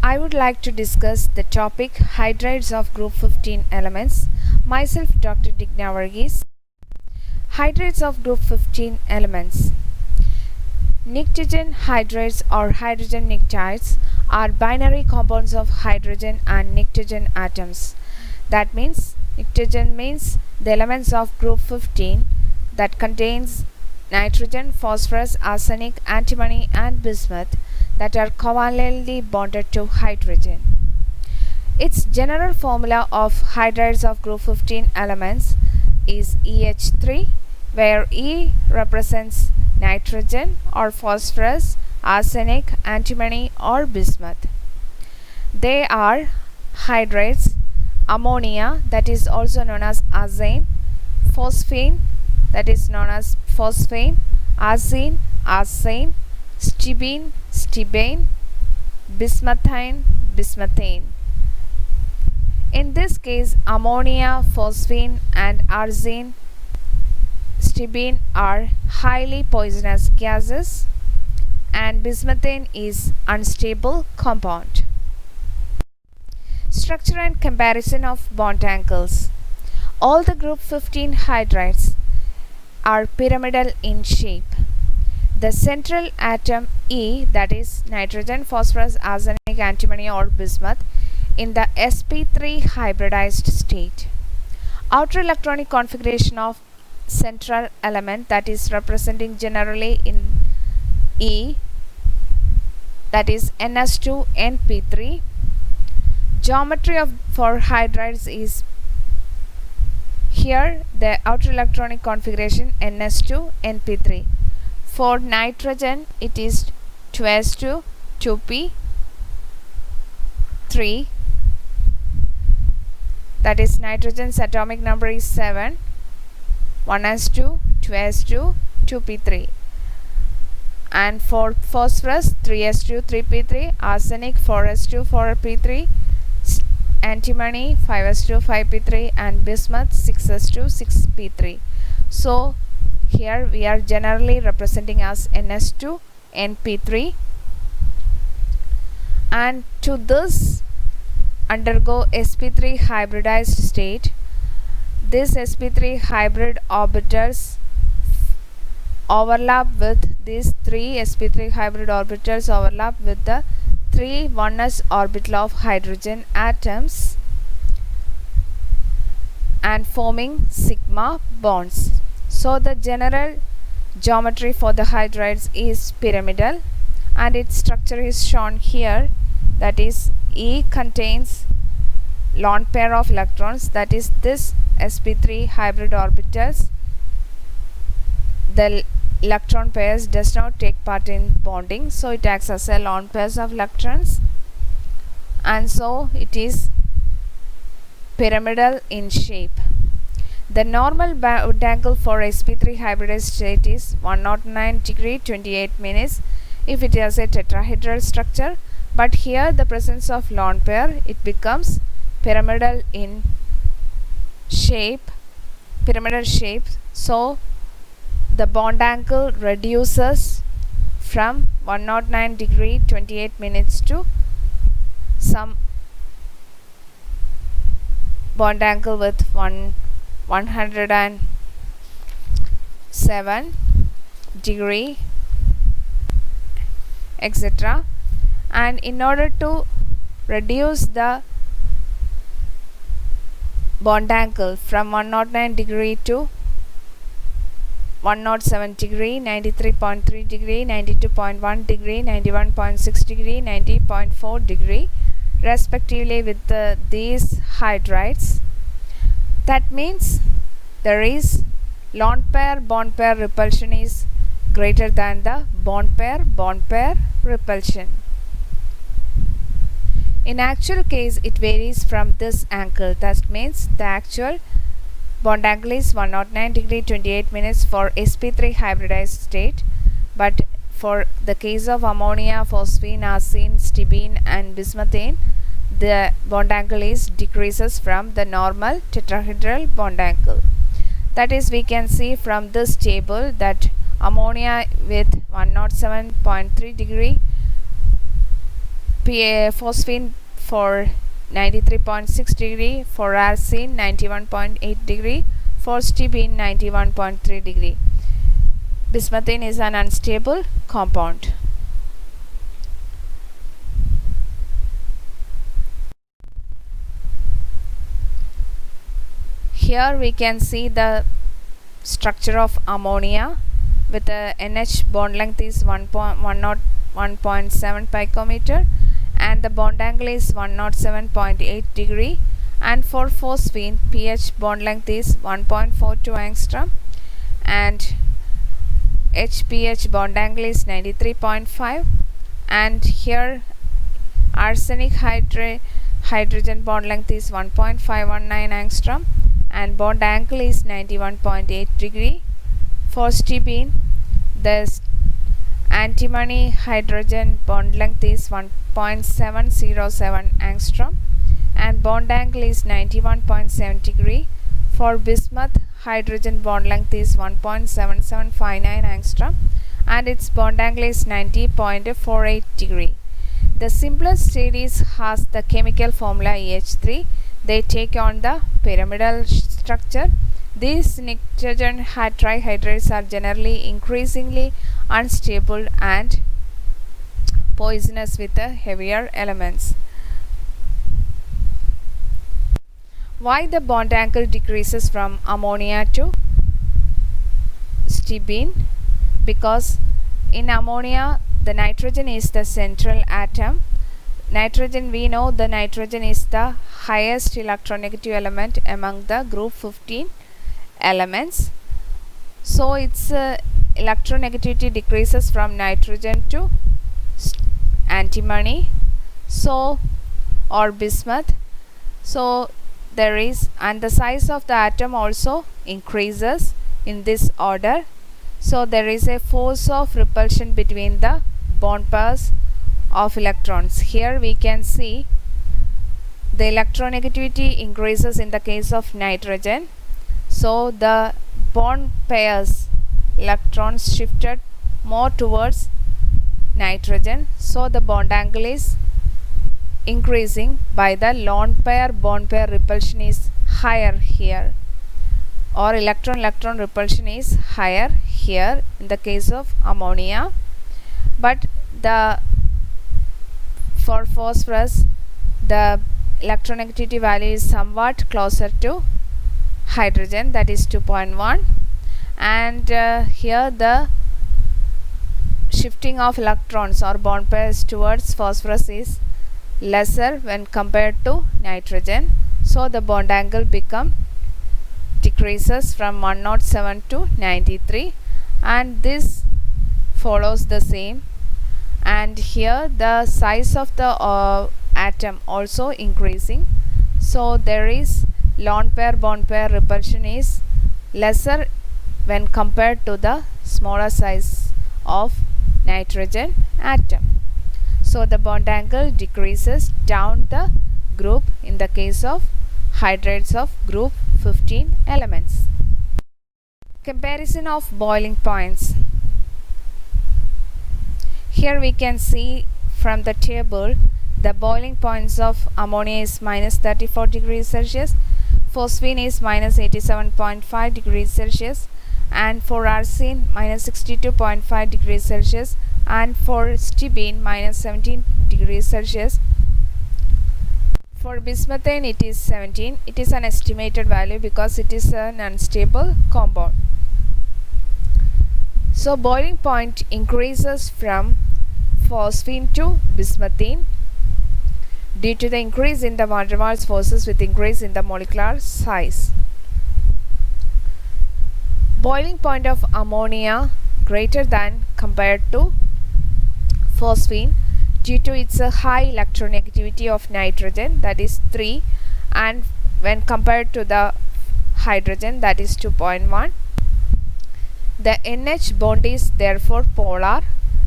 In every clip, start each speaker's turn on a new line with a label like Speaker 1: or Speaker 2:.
Speaker 1: I would like to discuss the topic hydrides of group 15 elements. Myself Dr. Digna Varghese. Hydrides of group 15 elements. Pnictogen hydrides or hydrogen pnictides are binary compounds of hydrogen and pnictogen atoms. That means pnictogen means the elements of group 15 that contains nitrogen, phosphorus, arsenic, antimony and bismuth that are covalently bonded to hydrogen. Its general formula of hydrides of group 15 elements is EH3, where E represents nitrogen or phosphorus, arsenic, antimony or bismuth. They are hydrides: ammonia, that is also known as azane; phosphine, that is known as phosphane; arsine, arsane; stibine, stibane; bismuthine, bismuthane. In this case, ammonia, phosphine and arsine, stibine are highly poisonous gases and bismuthane is unstable compound. Structure and comparison of bond angles. All the group 15 hydrides are pyramidal in shape. The central atom E, that is nitrogen, phosphorus, arsenic, antimony or bismuth, in the sp3 hybridized state. Outer electronic configuration of central element, that is representing generally in E, that is ns2np3. Geometry for hydrides is here the outer electronic configuration ns2np3. For nitrogen it is 2s2 2p3, that is nitrogen's atomic number is 7, 1s2 2s2 2p3. And for phosphorus 3s2 3p3, arsenic 4s2 4p3, antimony 5s2 5p3 and bismuth 6s2 6p3. So here we are generally representing as ns2 np3, and to this undergo sp3 hybridized state. This sp3 hybrid orbitals overlap with these three sp3 hybrid orbitals overlap with the 3 1s orbital of hydrogen atoms and forming sigma bonds. So the general geometry for the hydrides is pyramidal and its structure is shown here, that is E contains lone pair of electrons, that is this sp3 hybrid orbitals. The electron pairs does not take part in bonding, so it acts as a lone pairs of electrons, and so it is pyramidal in shape. The normal bond angle for sp3 hybridized state is 109 degree 28 minutes if it has a tetrahedral structure, but here the presence of lone pair, it becomes pyramidal in shape, so the bond angle reduces from 109 degree 28 minutes to some bond angle with 107 degree etc. And in order to reduce the bond angle from 109 degree to 107 degree, 93.3 degree, 92.1 degree, 91.6 degree, 90.4 degree respectively with these hydrides. That means there is lone pair bond pair repulsion is greater than the bond pair repulsion. In actual case it varies from this angle. That means the actual bond angle is 109 degree 28 minutes for sp3 hybridized state, but for the case of ammonia, phosphine, arsine, stibine and bismuthane, the bond angle is decreases from the normal tetrahedral bond angle. That is, we can see from this table that ammonia with 107.3 degree phosphine for 93.6 degree, for arsine 91.8 degree, for stibine 91.3 degree. Bismuthine is an unstable compound. Here we can see the structure of ammonia with the NH bond length is 1.7 picometer and the bond angle is 107.8 degree, and for phosphine pH bond length is 1.42 angstrom and HPH bond angle is 93.5, and here arsenic hydrogen bond length is 1.519 angstrom and bond angle is 91.8 degree. For stibine, the antimony hydrogen bond length is 1.707 angstrom and bond angle is 91.7 degree. For bismuth, hydrogen bond length is 1.7759 angstrom and its bond angle is 90.48 degree. The simplest series has the chemical formula EH3. They take on the pyramidal structure. These nitrogen trihydrates are generally increasingly unstable and poisonous with the heavier elements. Why the bond angle decreases from ammonia to stibine? Because in ammonia the nitrogen is the central atom. Nitrogen, we know the nitrogen is the highest electronegative element among the group 15 elements. So its electronegativity decreases from nitrogen to antimony, so or bismuth. So there is, and the size of the atom also increases in this order. So there is a force of repulsion between the bond pairs of electrons. Here we can see the electronegativity increases in the case of nitrogen. So the bond pairs electrons shifted more towards nitrogen. So the bond angle is increasing by the lone pair bond pair repulsion is higher here, or electron repulsion is higher here in the case of ammonia. But for phosphorus the electronegativity value is somewhat closer to hydrogen, that is 2.1, and here the shifting of electrons or bond pairs towards phosphorus is lesser when compared to nitrogen. So the bond angle decreases from 107 to 93, and this follows the same. And here the size of the atom also increasing. So there is lone pair bond pair repulsion is lesser when compared to the smaller size of nitrogen atom. So the bond angle decreases down the group in the case of hydrides of group 15 elements. Comparison of boiling points. Here we can see from the table the boiling points of ammonia is minus 34 degrees Celsius, phosphine is minus 87.5 degrees Celsius, and for arsine minus 62.5 degrees Celsius, and for stibine minus 17 degrees Celsius. For bismuthine it is 17. It is an estimated value because it is an unstable compound. So boiling point increases from phosphine to bismuthine due to the increase in the van der Waals forces with increase in the molecular size. Boiling point of ammonia greater than compared to phosphine due to its high electronegativity of nitrogen, that is 3, and when compared to the hydrogen, that is 2.1. The NH bond is therefore polar,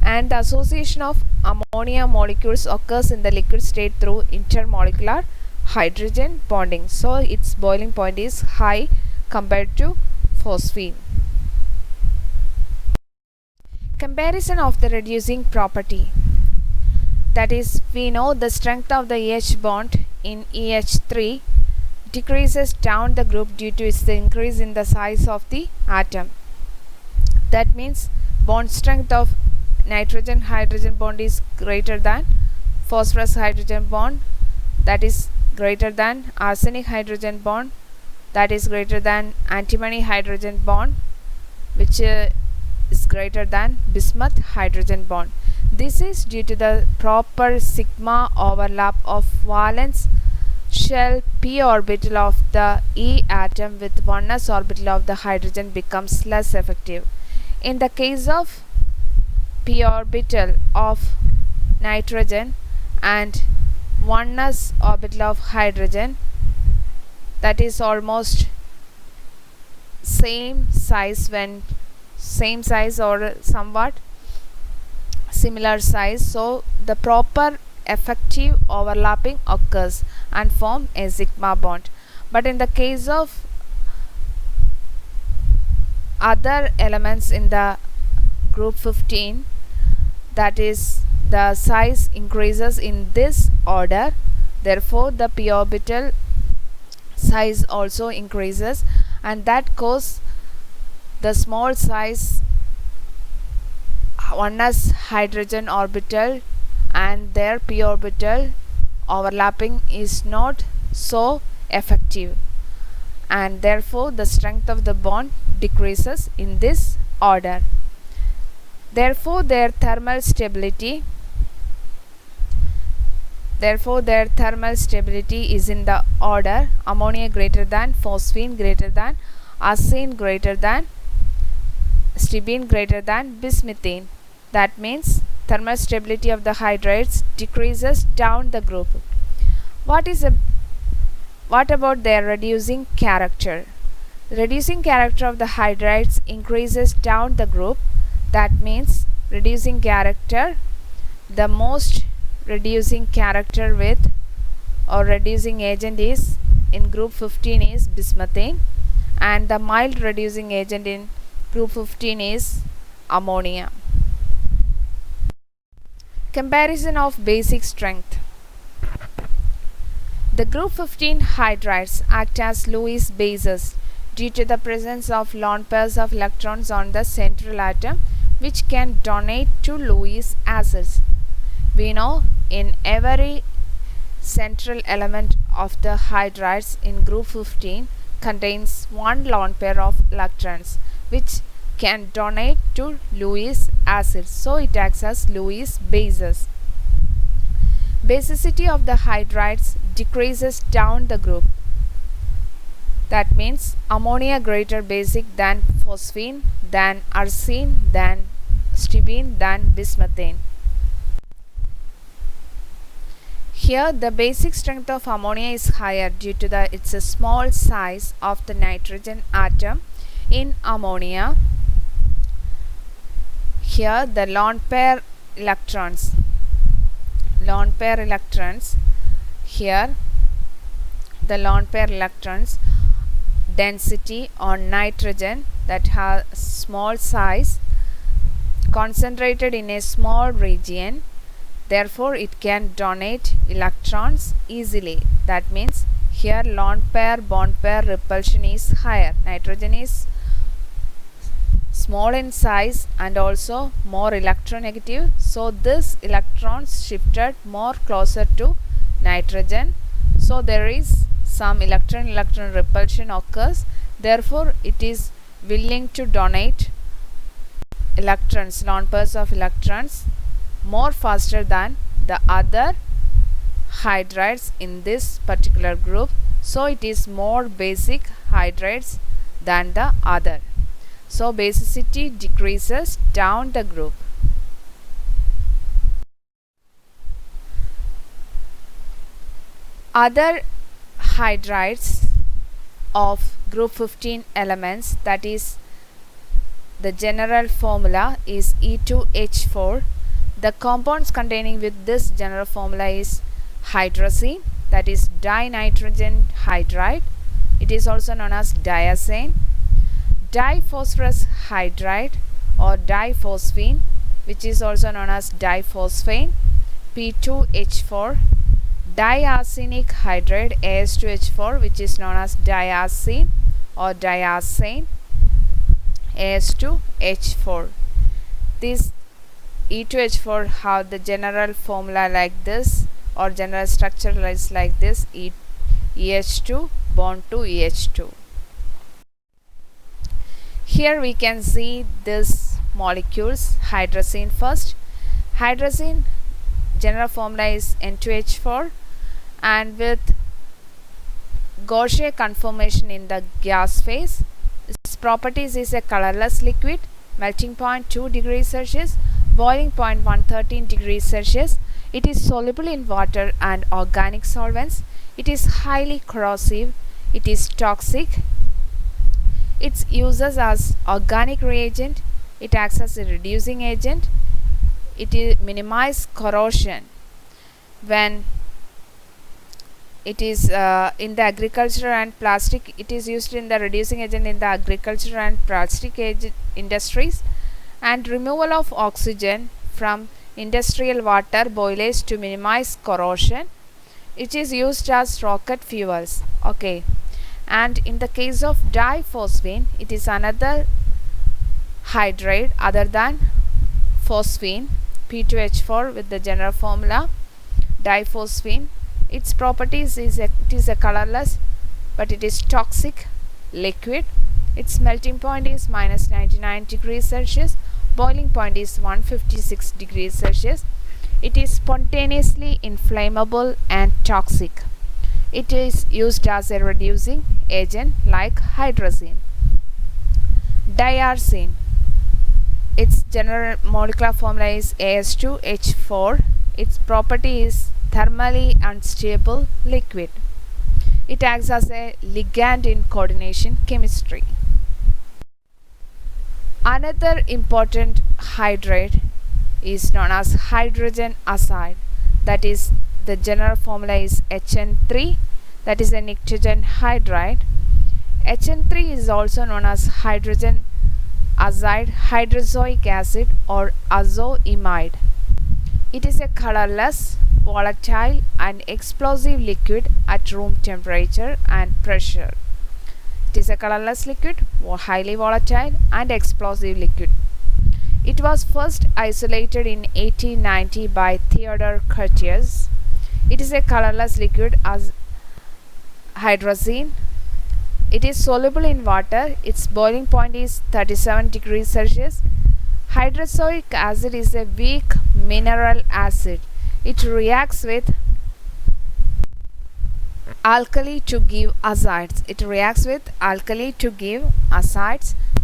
Speaker 1: and the association of ammonia molecules occurs in the liquid state through intermolecular hydrogen bonding. So its boiling point is high compared to phosphine. Comparison of the reducing property. That is, we know the strength of the H bond in EH3 decreases down the group due to its increase in the size of the atom. That means bond strength of nitrogen hydrogen bond is greater than phosphorus hydrogen bond, that is greater than arsenic hydrogen bond, that is greater than antimony hydrogen bond, which is greater than bismuth hydrogen bond. This is due to the proper sigma overlap of valence shell p orbital of the E atom with 1s orbital of the hydrogen becomes less effective. In the case of p orbital of nitrogen and 1s orbital of hydrogen, that is almost same size or somewhat similar size, so the proper effective overlapping occurs and form a sigma bond. But in the case of other elements in the group 15, that is the size increases in this order, therefore the p orbital size also increases, and that causes the small size 1s hydrogen orbital and their p orbital overlapping is not so effective, and therefore the strength of the bond decreases in this order. Therefore their thermal stability is in the order ammonia greater than, phosphine greater than, arsine greater than, stibine greater than, bismuthine. That means thermal stability of the hydrides decreases down the group. What about their reducing character? The reducing character of the hydrides increases down the group. That means reducing character, the most reducing character with or reducing agent is in group 15 is bismuthine, and the mild reducing agent in group 15 is ammonia. Comparison of basic strength. The group 15 hydrides act as Lewis bases due to the presence of lone pairs of electrons on the central atom, which can donate to Lewis acids. We know in every central element of the hydrides in group 15 contains one lone pair of electrons, which can donate to Lewis acids, so it acts as Lewis bases. Basicity of the hydrides decreases down the group. That means ammonia greater basic than phosphine, than arsine, than stibine, than bismuthine. Here the basic strength of ammonia is higher due to its small size of the nitrogen atom in ammonia. Here the lone pair electrons, here the lone pair electrons density on nitrogen that has small size concentrated in a small region, therefore it can donate electrons easily. That means here lone pair bond pair repulsion is higher. Nitrogen is small in size and also more electronegative, so this electrons shifted more closer to nitrogen, so there is some electron repulsion occurs, therefore it is willing to donate electrons, lone pairs of electrons, more faster than the other hydrides in this particular group, so it is more basic hydrides than the other. So basicity decreases down the group. Other hydrides of group 15 elements, that is the general formula is E2H4. The compounds containing with this general formula is hydrazine, that is dinitrogen hydride. It is also known as diazine. Diphosphorus hydride or diphosphine, which is also known as diphosphane. P2H4, diarsenic hydride As2H4, which is known as diarsine or diarsane, As2H4. This E2H4 have the general formula like this, or general structure is like this: EH2 bond to EH2. Here we can see this molecules. Hydrazine first. Hydrazine general formula is N2H4, and with Gaussian conformation in the gas phase. Its properties is a colorless liquid, melting point 2 degrees Celsius, boiling point 113 degrees Celsius. It is soluble in water and organic solvents. It is highly corrosive. It is toxic. Its uses as organic reagent. It acts as a reducing agent. It minimizes corrosion. When it is in the agriculture and plastic, it is used in the reducing agent in the agriculture and plastic industries, and removal of oxygen from industrial water boilers to minimize corrosion. It is used as rocket fuels. Okay, and in the case of diphosphine, it is another hydride other than phosphine, P2H4 with the general formula diphosphine. Its properties is it is a colorless, but it is toxic liquid. Its melting point is minus 99 degrees Celsius. Boiling point is 156 degrees Celsius. It is spontaneously inflammable and toxic. It is used as a reducing agent like hydrazine. Diarsine. Its general molecular formula is As2H4. Its property is thermally unstable liquid. It acts as a ligand in coordination chemistry. Another important hydride is known as hydrogen azide. That is, the general formula is HN3. That is a nitrogen hydride. HN3 is also known as hydrogen azide hydrozoic acid or azoimide. It is a colorless, volatile and explosive liquid at room temperature and pressure. It is a colorless liquid, highly volatile and explosive liquid. It was first isolated in 1890 by Theodore Curtius. It is a colorless liquid as hydrazine. It is soluble in water. Its boiling point is 37 degrees Celsius. Hydrozoic acid is a weak mineral acid. It reacts with alkali to give azides.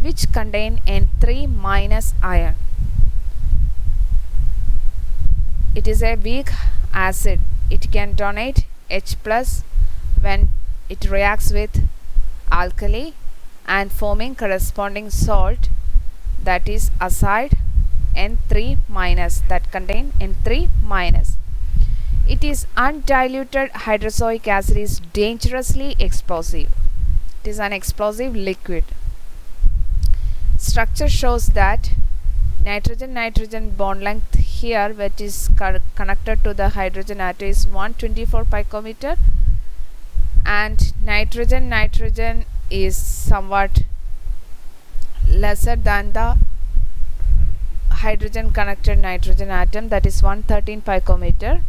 Speaker 1: Which contain N3 minus ion. It is a weak acid. It can donate H plus when it reacts with alkali and forming corresponding salt, that is acid N3 minus, that contain N3 minus. It is undiluted hydrozoic acid is dangerously explosive. It is an explosive liquid. Structure shows that nitrogen-nitrogen bond length here, which is connected to the hydrogen atom, is 124 picometer, and nitrogen-nitrogen is somewhat lesser than the hydrogen connected nitrogen atom, that is 113 picometer,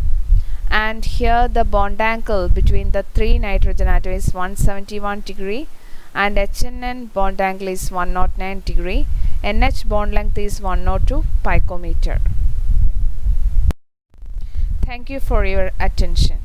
Speaker 1: and here the bond angle between the three nitrogen atoms is 171 degree, and HNN bond angle is 109 degree. NH bond length is 102 picometer. Thank you for your attention.